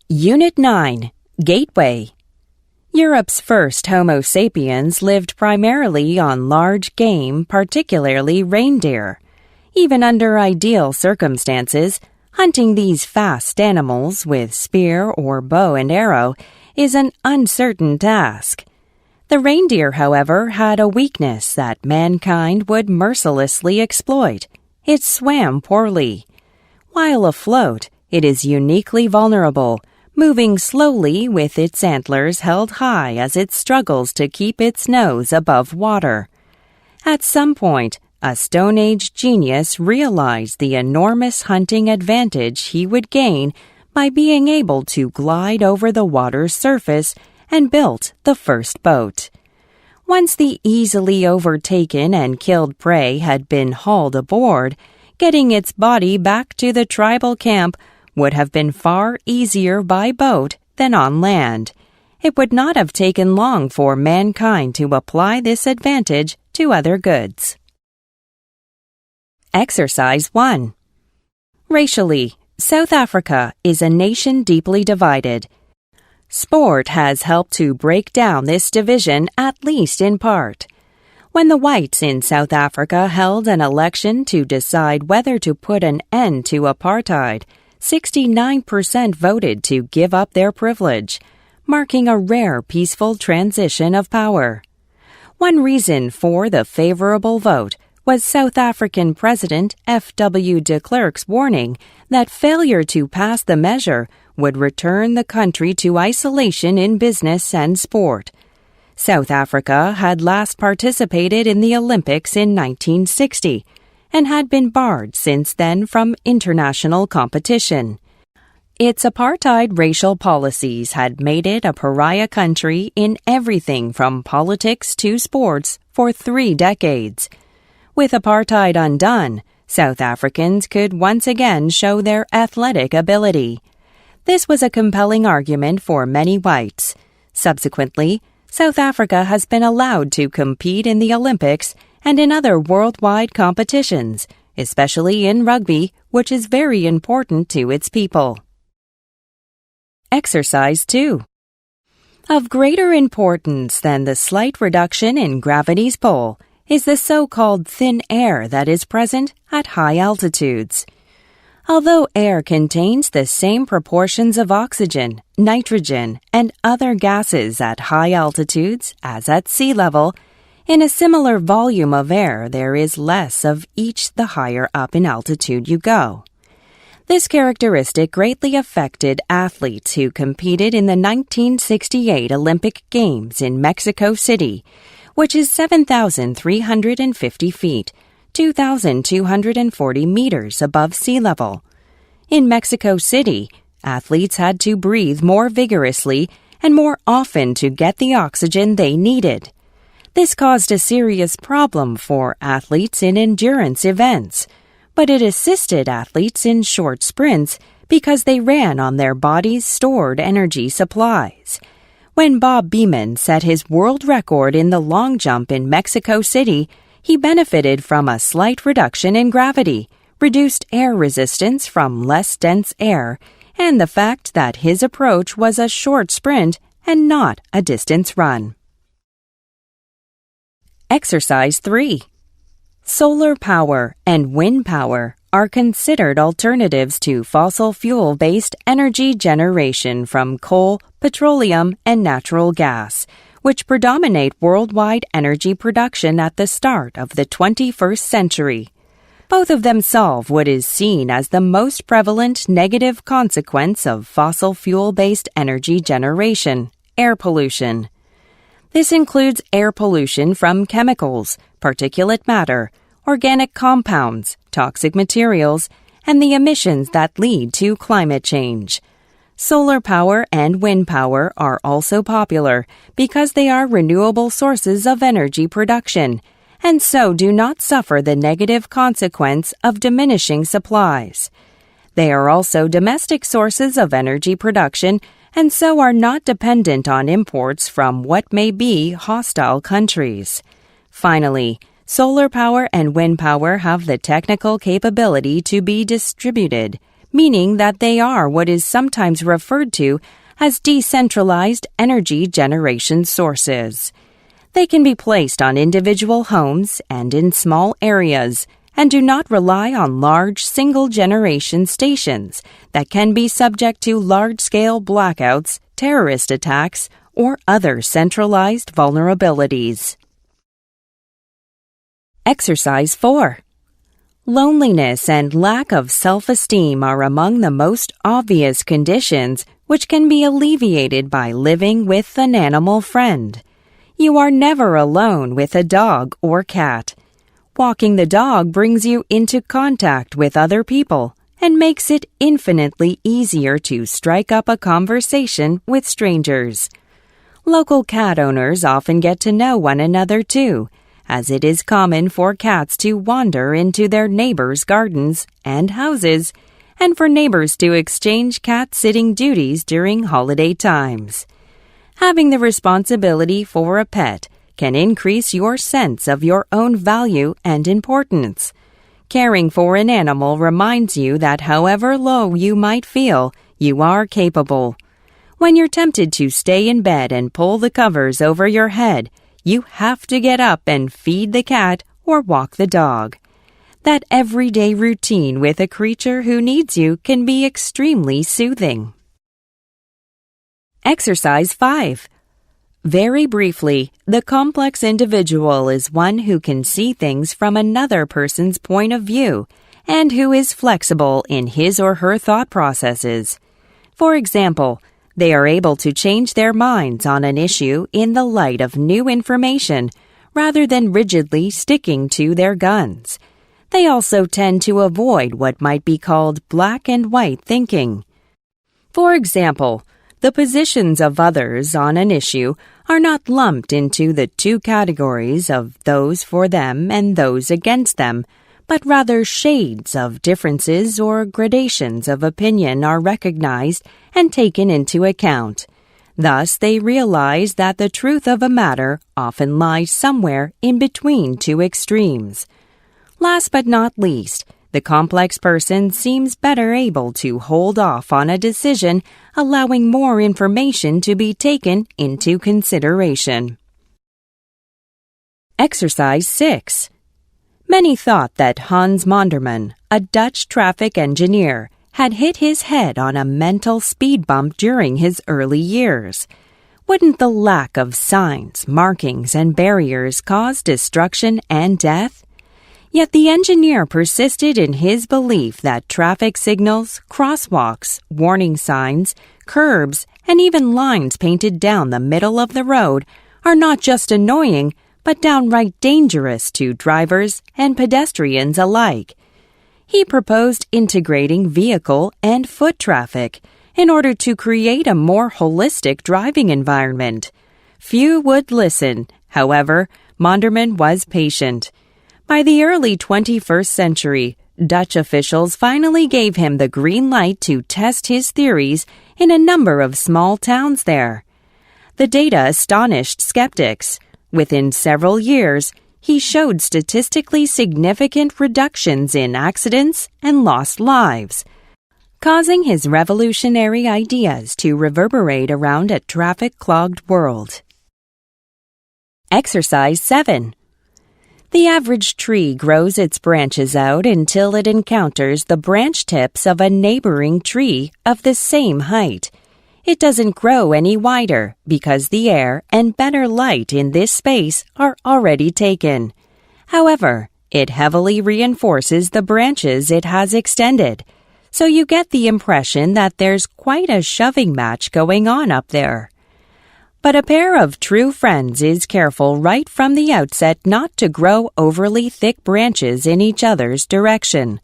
Unit 9, Gateway. Europe's first Homo sapiens lived primarily on large game, particularly reindeer. Even under ideal circumstances, hunting these fast animals with spear or bow and arrow is an uncertain task. The reindeer, however, had a weakness that mankind would mercilessly exploit. It swam poorly. While afloat, it is uniquely vulnerable, moving slowly with its antlers held high as it struggles to keep its nose above water. At some point, a Stone Age genius realized the enormous hunting advantage he would gain by being able to glide over the water's surface and built the first boat. Once the easily overtaken and killed prey had been hauled aboard, getting its body back to the tribal camp would have been far easier by boat than on land. It would not have taken long for mankind to apply this advantage to other goods. Exercise 1. Racially, South Africa is a nation deeply divided. Sport has helped to break down this division, at least in part. When the whites in South Africa held an election to decide whether to put an end to apartheid, 69% voted to give up their privilege, marking a rare peaceful transition of power. One reason for the favorable vote was South African President F.W. de Klerk's warning that failure to pass the measure would return the country to isolation in business and sport. South Africa had last participated in the Olympics in 1960 and had been barred since then from international competition. Its apartheid racial policies had made it a pariah country in everything from politics to sports for 3 decades. With apartheid undone, South Africans could once again show their athletic ability. This was a compelling argument for many whites. Subsequently, South Africa has been allowed to compete in the Olympics and in other worldwide competitions, especially in rugby, which is very important to its people. Exercise 2. Of greater importance than the slight reduction in gravity's pull is the so-called thin air that is present at high altitudes. Although air contains the same proportions of oxygen, nitrogen, and other gases at high altitudes as at sea level, in a similar volume of air there is less of each the higher up in altitude you go. This characteristic greatly affected athletes who competed in the 1968 Olympic Games in Mexico City, which is 7,350 feet, 2,240 meters above sea level. In Mexico City, athletes had to breathe more vigorously and more often to get the oxygen they needed. This caused a serious problem for athletes in endurance events, but it assisted athletes in short sprints because they ran on their body's stored energy supplies. When Bob Beamon set his world record in the long jump in Mexico City, he benefited from a slight reduction in gravity, reduced air resistance from less dense air, and the fact that his approach was a short sprint and not a distance run. Exercise 3. Solar power and wind power are considered alternatives to fossil fuel-based energy generation from coal, petroleum, and natural gas, which predominate worldwide energy production at the start of the 21st century. Both of them solve what is seen as the most prevalent negative consequence of fossil fuel-based energy generation, air pollution. This includes air pollution from chemicals, particulate matter, organic compounds, toxic materials, and the emissions that lead to climate change. Solar power and wind power are also popular because they are renewable sources of energy production, and so do not suffer the negative consequence of diminishing supplies. They are also domestic sources of energy production and so are not dependent on imports from what may be hostile countries. Finally, solar power and wind power have the technical capability to be distributed, meaning that they are what is sometimes referred to as decentralized energy generation sources. They can be placed on individual homes and in small areas, and do not rely on large single-generation stations that can be subject to large-scale blackouts, terrorist attacks, or other centralized vulnerabilities. Exercise 4. Loneliness and lack of self-esteem are among the most obvious conditions which can be alleviated by living with an animal friend. You are never alone with a dog or cat. Walking the dog brings you into contact with other people and makes it infinitely easier to strike up a conversation with strangers. Local cat owners often get to know one another too, as it is common for cats to wander into their neighbors' gardens and houses, and for neighbors to exchange cat-sitting duties during holiday times. Having the responsibility for a pet can increase your sense of your own value and importance. Caring for an animal reminds you that however low you might feel, you are capable. When you're tempted to stay in bed and pull the covers over your head, you have to get up and feed the cat or walk the dog. That everyday routine with a creature who needs you can be extremely soothing. Exercise 5. Very briefly, the complex individual is one who can see things from another person's point of view and who is flexible in his or her thought processes. For example, they are able to change their minds on an issue in the light of new information rather than rigidly sticking to their guns. They also tend to avoid what might be called black and white thinking. For example, the positions of others on an issue are not lumped into the two categories of those for them and those against them, but rather shades of differences or gradations of opinion are recognized and taken into account. Thus, they realize that the truth of a matter often lies somewhere in between two extremes. Last but not least, the complex person seems better able to hold off on a decision, allowing more information to be taken into consideration. Exercise 6. Many thought that Hans Monderman, a Dutch traffic engineer, had hit his head on a mental speed bump during his early years. Wouldn't the lack of signs, markings, and barriers cause destruction and death? Yet the engineer persisted in his belief that traffic signals, crosswalks, warning signs, curbs, and even lines painted down the middle of the road are not just annoying, but downright dangerous to drivers and pedestrians alike. He proposed integrating vehicle and foot traffic in order to create a more holistic driving environment. Few would listen. However, Monderman was patient. By the early 21st century, Dutch officials finally gave him the green light to test his theories in a number of small towns there. The data astonished skeptics. Within several years, he showed statistically significant reductions in accidents and lost lives, causing his revolutionary ideas to reverberate around a traffic-clogged world. Exercise 7. The average tree grows its branches out until it encounters the branch tips of a neighboring tree of the same height. It doesn't grow any wider because the air and better light in this space are already taken. However, it heavily reinforces the branches it has extended, so you get the impression that there's quite a shoving match going on up there. But a pair of true friends is careful right from the outset not to grow overly thick branches in each other's direction.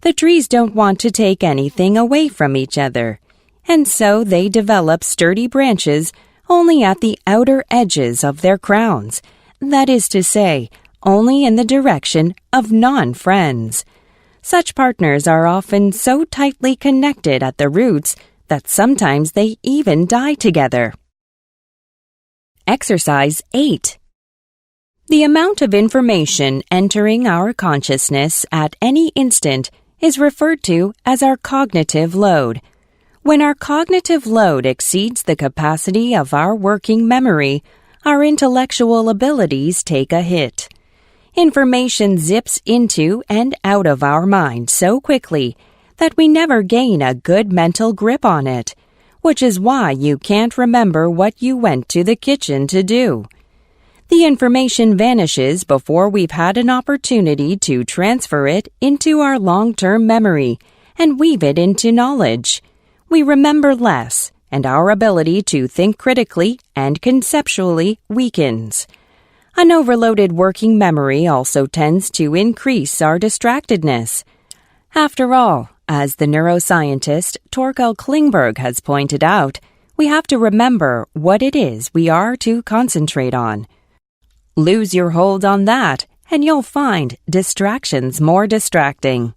The trees don't want to take anything away from each other, and so they develop sturdy branches only at the outer edges of their crowns, that is to say, only in the direction of non-friends. Such partners are often so tightly connected at the roots that sometimes they even die together. Exercise 8. The amount of information entering our consciousness at any instant is referred to as our cognitive load. When our cognitive load exceeds the capacity of our working memory, our intellectual abilities take a hit. Information zips into and out of our mind so quickly that we never gain a good mental grip on it, which is why you can't remember what you went to the kitchen to do. The information vanishes before we've had an opportunity to transfer it into our long-term memory and weave it into knowledge. We remember less, and our ability to think critically and conceptually weakens. An overloaded working memory also tends to increase our distractedness. After all, as the neuroscientist Torkel Klingberg has pointed out, we have to remember what it is we are to concentrate on. Lose your hold on that, and you'll find distractions more distracting.